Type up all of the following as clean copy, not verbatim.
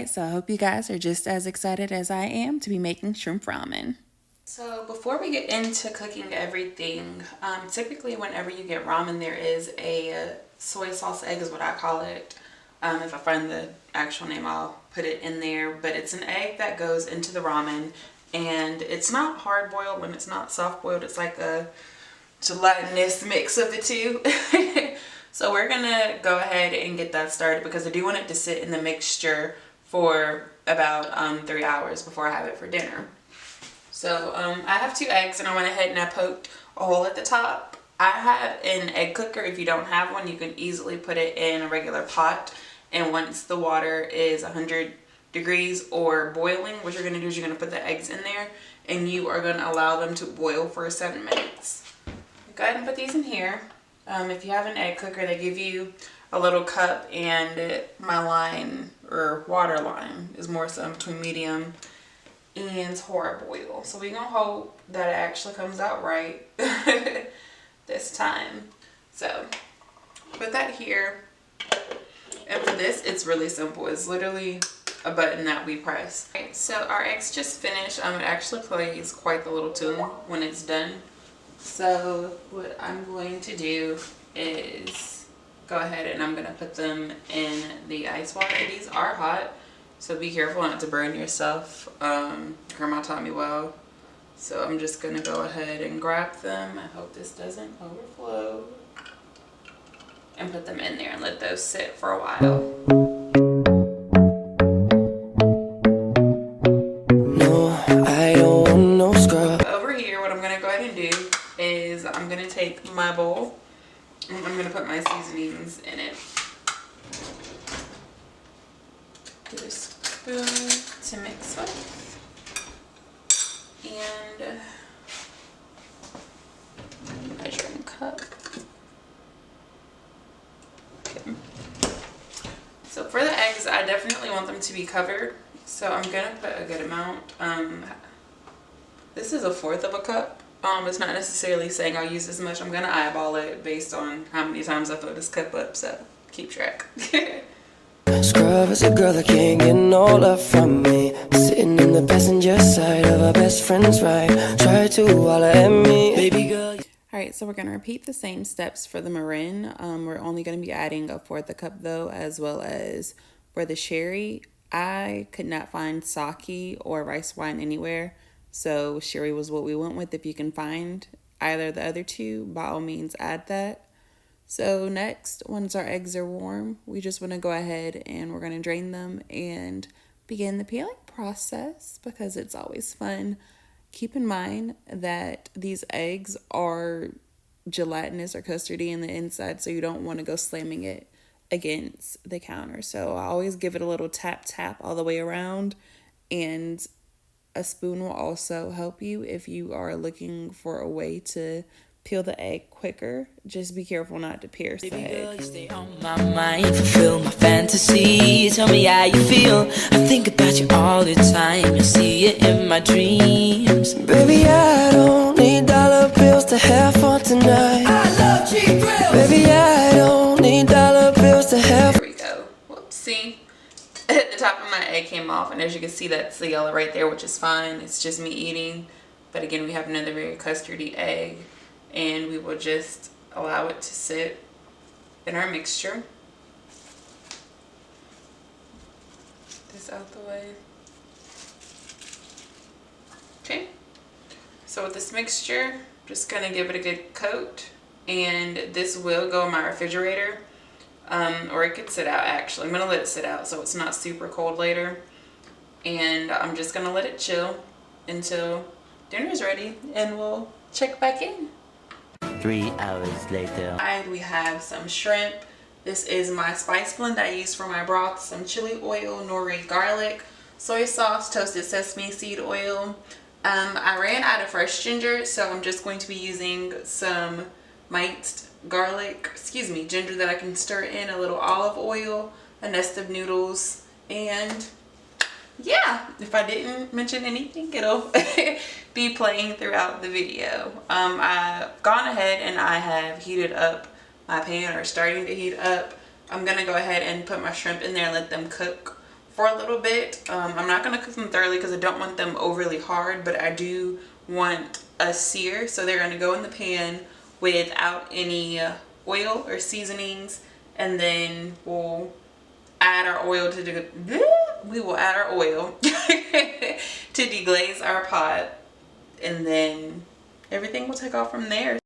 right, so I hope you guys are just as excited as I am to be making shrimp ramen. So before we get into cooking everything, typically whenever you get ramen, there is a soy sauce egg is what I call it. If I find the actual name, I'll put it in there. But it's an egg that goes into the ramen, and it's not hard boiled and it's not soft boiled. It's like a gelatinous mix of the two. So we're gonna go ahead and get that started because I do want it to sit in the mixture for about 3 hours before I have it for dinner. So I have 2 eggs, and I went ahead and I poked a hole at the top. I have an egg cooker. If you don't have one, you can easily put it in a regular pot, and once the water is 100 degrees or boiling, what you're gonna do is you're gonna put the eggs in there and you are gonna allow them to boil for 7 minutes. Go ahead and put these in here. If you have an egg cooker, they give you a little cup, and my line or water line is more so between medium and hard boil. So we're gonna hope that it actually comes out right this time. So put that here, and for this it's really simple. It's literally a button that we press. Okay, so our eggs just finished. It actually plays quite the little tune when it's done. So what I'm going to do is go ahead and I'm going to put them in the ice water. These are hot, so be careful not to burn yourself. Grandma taught me well. So I'm just going to go ahead and grab them. I hope this doesn't overflow. And put them in there and let those sit for a while. I'm going to take my bowl and I'm going to put my seasonings in it. Get a spoon to mix with, and measuring cup. Okay. So for the eggs, I definitely want them to be covered, so I'm going to put a good amount. This is 1/4 of a cup. It's not necessarily saying I'll use this much. I'm gonna eyeball it based on how many times I fill this cup up, so keep track. Scrub is a girl that can't get no love from me. Sitting in the passenger side of our best friend's ride. Try to holler at me, baby girl. Alright, so we're gonna repeat the same steps for the meringue. We're only gonna be adding 1/4 a cup though, as well as for the sherry. I could not find sake or rice wine anywhere. So sherry was what we went with. If you can find either of the other two, by all means add that. So next, once our eggs are warm, we just want to go ahead and we're going to drain them and begin the peeling process because it's always fun. Keep in mind that these eggs are gelatinous or custardy in the inside, so you don't want to go slamming it against the counter. So I always give it a little tap all the way around, and a spoon will also help you if you are looking for a way to peel the egg quicker. Just be careful not to pierce the egg. Girl, you stay on my mind, fulfill my fantasy. Tell me how you feel. I think about you all the time. I see it in my dreams. Baby, I don't need dollar bills to have fun tonight. I love cheap thrills. Baby, I don't need dollar bills to have. Here we go. Whoopsie. The top of my egg came off, and as you can see, that's the yellow right there, which is fine. It's just me eating. But again, we have another very custardy egg, and we will just allow it to sit in our mixture. This out the way. Okay. So with this mixture, just gonna give it a good coat, and this will go in my refrigerator. Or it could sit out actually. I'm going to let it sit out so it's not super cold later. And I'm just going to let it chill until dinner's ready, and we'll check back in. 3 hours later. We have some shrimp. This is my spice blend I use for my broth. Some chili oil, nori garlic, soy sauce, toasted sesame seed oil. I ran out of fresh ginger, so I'm just going to be using some minced ginger that I can stir in, a little olive oil, a nest of noodles, and yeah, if I didn't mention anything, it'll be playing throughout the video. I've gone ahead and I have heated up my pan, or starting to heat up. I'm gonna go ahead and put my shrimp in there and let them cook for a little bit. I'm not going to cook them thoroughly because I don't want them overly hard, but I do want a sear. So they're going to go in the pan without any oil or seasonings, and then we'll add our oil to to deglaze our pot, and then everything will take off from there.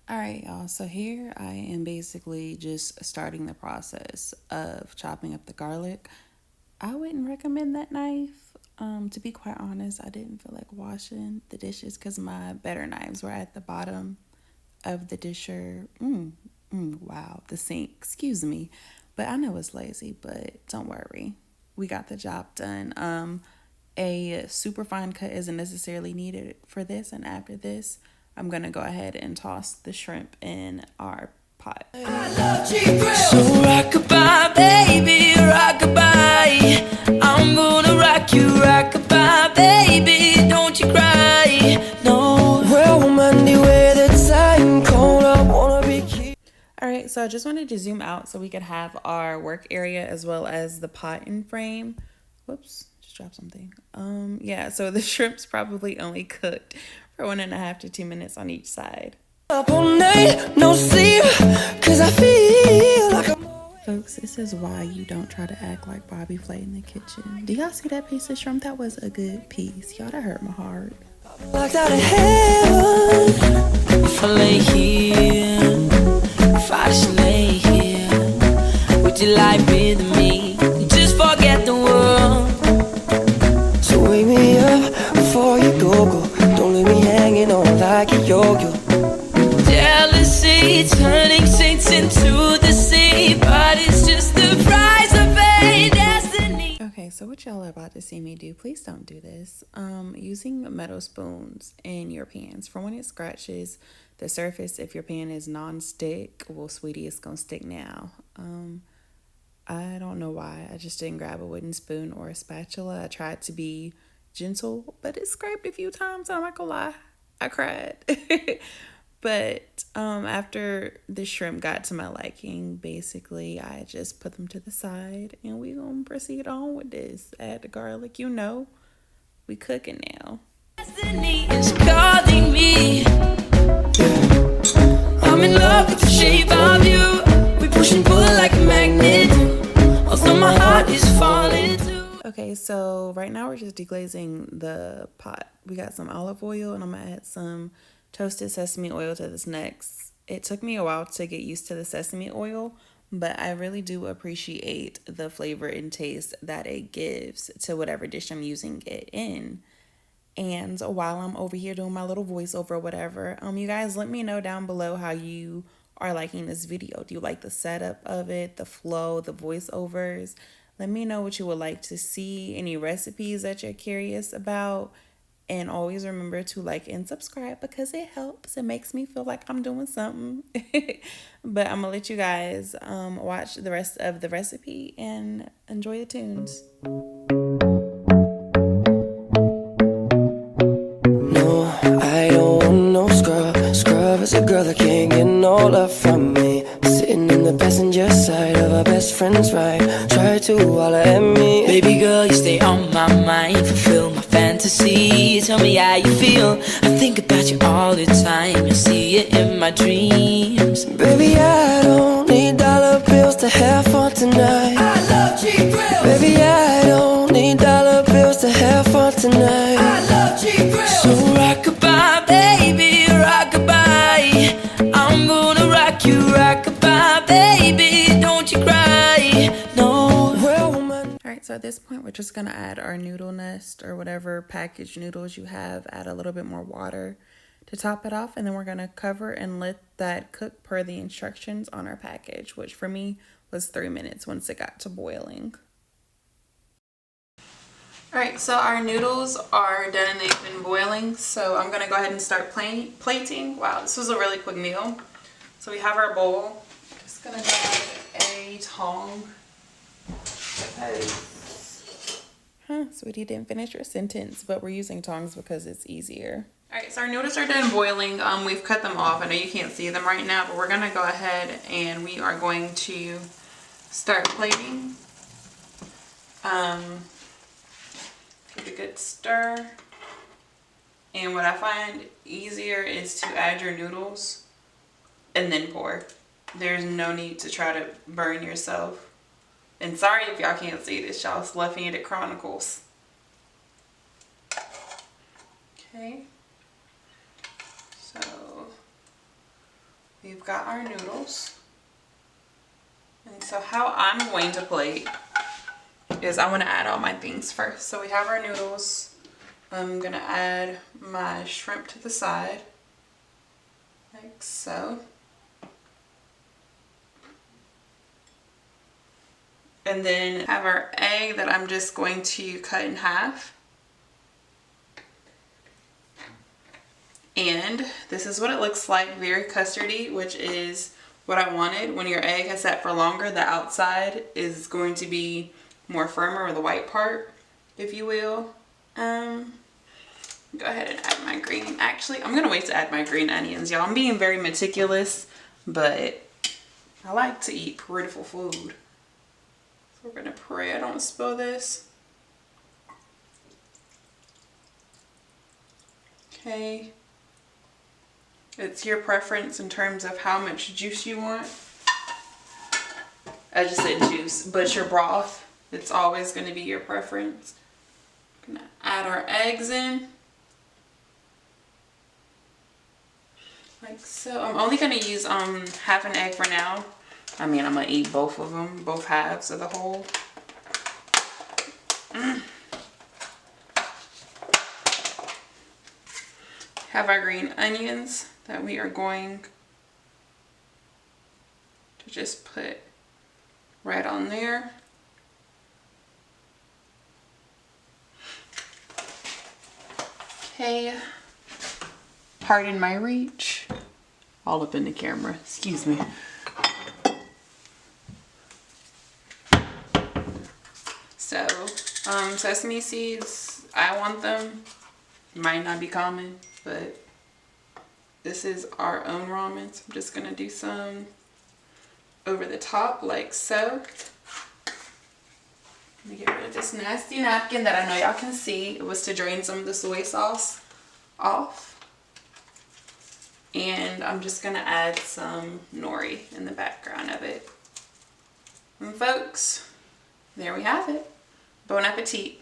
Alright y'all, so here I am basically just starting the process of chopping up the garlic. I wouldn't recommend that knife. To be quite honest, I didn't feel like washing the dishes because my better knives were at the bottom of the disher. Wow, the sink, excuse me. But I know it's lazy, but don't worry. We got the job done. A super fine cut isn't necessarily needed for this, and after this, I'm gonna go ahead and toss the shrimp in our pot. I love so rockabye, baby, rockabye. I'm gonna rock you, rockabye, baby. Don't you cry, no. Well, Monday, where the time cold, I wanna be cute. Alright, so I just wanted to zoom out so we could have our work area as well as the pot in frame. Whoops, just dropped something. Yeah, so the shrimp's probably only cooked for 1.5 to 2 minutes on each side. Up all night, no sleep, 'cause I feel like I'm... Folks, this is why you don't try to act like Bobby Flay in the kitchen. Do y'all see that piece of shrimp? That was a good piece. Y'all, that hurt my heart. Like out of heaven, if I lay here, if I just lay here, would you lie with me? Just forget the world. So wake me up before you go. Don't leave me hanging on like a yo-yo. Jealousy turning saints into the sea, but it's just the price of a destiny. Okay, so what y'all are about to see me do, please don't do this. Using metal spoons in your pans. For when it scratches the surface, if your pan is non-stick, well, sweetie, it's gonna stick now. I don't know why. I just didn't grab a wooden spoon or a spatula. I tried to be gentle, but it scraped a few times. I'm not gonna lie, I cried. But after the shrimp got to my liking, basically I just put them to the side, and we gonna proceed on with this. Add the garlic, you know, we cooking now. Destiny is calling me. I'm in love with the shape of you. We push and pull like a magnet, although my heart is falling too. Okay, so right now we're just deglazing the pot. We got some olive oil, and I'm gonna add some toasted sesame oil to this next. It took me a while to get used to the sesame oil, but I really do appreciate the flavor and taste that it gives to whatever dish I'm using it in. And while I'm over here doing my little voiceover or whatever, you guys let me know down below how you are liking this video. Do you like the setup of it, the flow, the voiceovers? Let me know what you would like to see, any recipes that you're curious about. And always remember to like and subscribe because it helps. It makes me feel like I'm doing something. But I'm going to let you guys watch the rest of the recipe and enjoy the tunes. No, I don't want no scrub. Scrub is a girl that can't get no love from me. Sitting in the passenger side of our best friend's ride. Try to holler at me. Baby girl, you stay on my mind. Fulfill my fantasy. Tell me how you feel. I think about you all the time. You see it in my dreams. Baby, I don't need dollar bills to have fun tonight. I love cheap grills. Baby, I don't need dollar bills to have fun tonight. I love cheap grills. So rockabye, baby, rockabye. I'm gonna rock you, rockabye, baby. Don't you cry, no. Well, woman. Alright, so at this point we're just gonna add our noodle nest or whatever packaged noodles you have. Add a little bit more water to top it off, and then we're gonna cover and let that cook per the instructions on our package, which for me was 3 minutes once it got to boiling. Alright, so our noodles are done and they've been boiling, so I'm gonna go ahead and start plating. Wow, this was a really quick meal. So we have our bowl. Just gonna grab a tong. Sweetie didn't finish your sentence, but we're using tongs because it's easier. Alright, so our noodles are done boiling. We've cut them off. I know you can't see them right now, but we're gonna go ahead and we are going to start plating. Give it a good stir. And what I find easier is to add your noodles and then pour. There's no need to try to burn yourself. And sorry if y'all can't see this, y'all. It's Left-Handed Chronicles. Okay. So we've got our noodles. And so how I'm going to plate is I want to add all my things first. So we have our noodles. I'm going to add my shrimp to the side. Like so. And then have our egg that I'm just going to cut in half. And this is what it looks like, very custardy, which is what I wanted. When your egg has sat for longer, the outside is going to be more firmer, or the white part, if you will. Go ahead and add my green. Actually, I'm gonna wait to add my green onions, y'all. I'm being very meticulous, but I like to eat beautiful food. So we're gonna pray I don't spill this. Okay. It's your preference in terms of how much juice you want. I just said juice, but your broth, it's always going to be your preference. I'm going to add our eggs in. Like so. I'm only going to use half an egg for now. I mean, I'm going to eat both of them, both halves of the whole. Have our green onions that we are going to just put right on there. Okay, pardon my reach, all up in the camera, excuse me. So, sesame seeds, I want them, might not be common, but this is our own ramen, so I'm just gonna do some over the top like so. Let me get rid of this nasty napkin that I know y'all can see. It was to drain some of the soy sauce off. And I'm just gonna add some nori in the background of it. And folks, there we have it. Bon appetit.